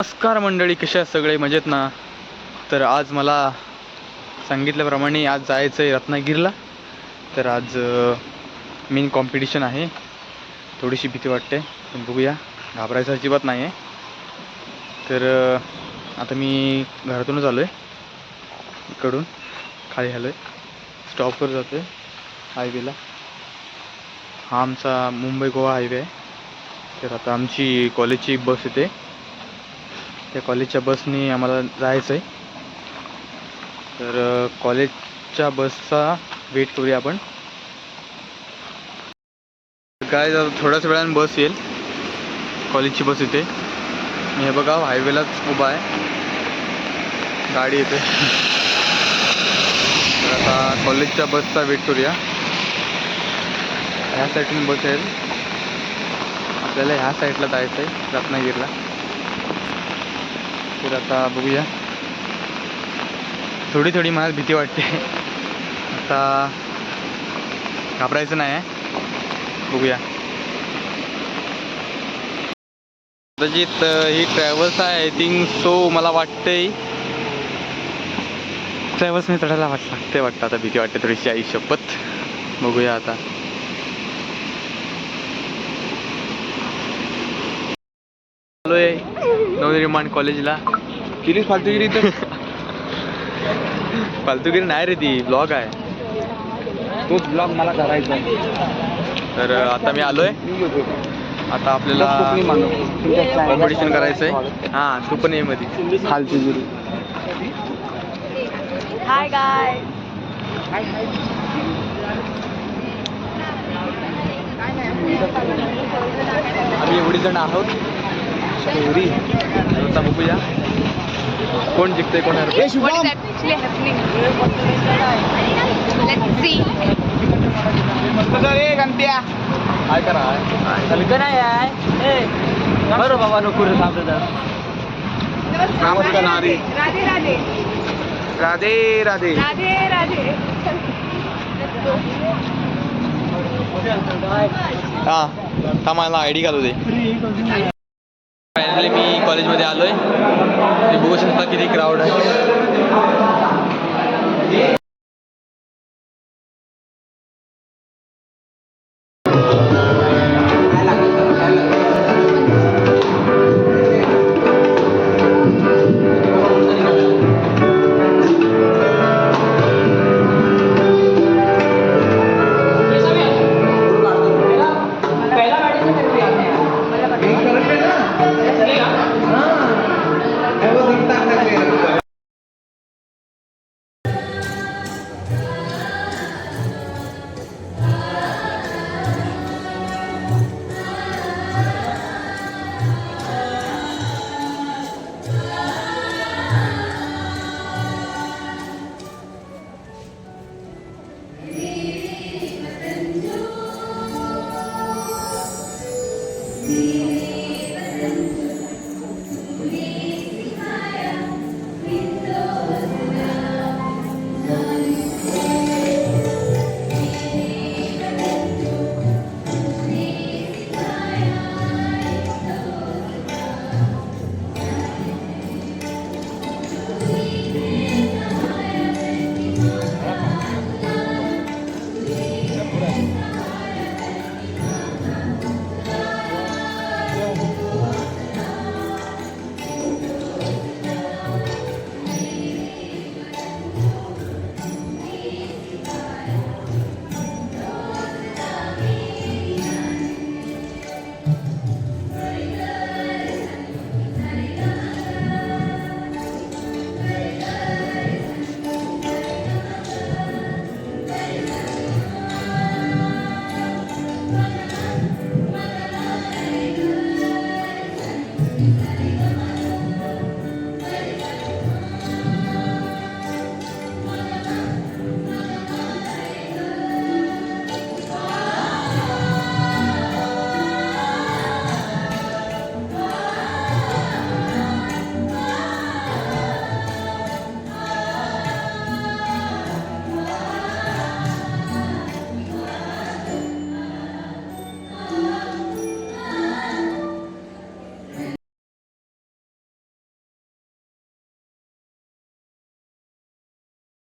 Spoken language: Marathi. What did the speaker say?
नमस्कार मंडळी, कशा सगळे मजेत ना? तर आज मला सांगितल्याप्रमाणे आज जायचं आहे रत्नागिरीला. तर आज मेन कॉम्पिटिशन आहे. थोडीशी भीती वाटते पण बघूया, घाबरायचं अजिबात नाही आहे. तर आता मी घरातूनच आलो आहे, इकडून खाली आलो आहे, स्टॉपवर जातो आहे हायवेला. हा आमचा मुंबई गोवा हायवे आहे. तर आता आमची कॉलेजची बस येते, त्या कॉलेजच्या बसने आम्हाला जायचं आहे. तर कॉलेजच्या बसचा वेट करूया आपण. काय थोड्याच वेळाने बस येईल, कॉलेजची बस येते. मी हे बघा हायवेलाच उभा आहे, गाडी येते. तर आता कॉलेजच्या बसचा वेट करूया. ह्या साईडून बस येईल, आपल्याला ह्या साईडला जायचं आहे रत्नागिरीला. तर आता बघूया, थोडी थोडी मनात भीती वाटते. आता घाबरायचं नाही आहे, बघूया. कदाचित ही ट्रॅव्हल्स आहे आय थिंक सो. मला वाटतंय ट्रॅव्हल्सने चढायला लागते वाटतं. आता भीती वाटते थोडीशी, आई शपथ. बघूया आता. आलो आहे नवनिर्माण कॉलेजला. किती फालतूगिरी तर फालतूगिरी नाही रे, ती ब्लॉग आहे. तो ब्लॉग मला करायचा. तर आता मी आलोय, आता आपल्याला कॉम्पिटिशन करायचं आहे. हां, तू पण ये मध्ये. फालतूगिरी. हाय गाय. आम्ही एवढी जण आहोत. स्टोरी आता बघूया कोण जिंकतंय कोण हरतंय. What is actually happening? Let's see. काय करा बरं बाबा नको रे, थांब रे. नमस्कार नारी. राधे राधे. राधे राधे. राधे राधे. हां, हा मला आय डी घालू दे. फायनली मी कॉलेजमध्ये आलोय. तुम्ही बघू शकता किती क्राऊड आहे.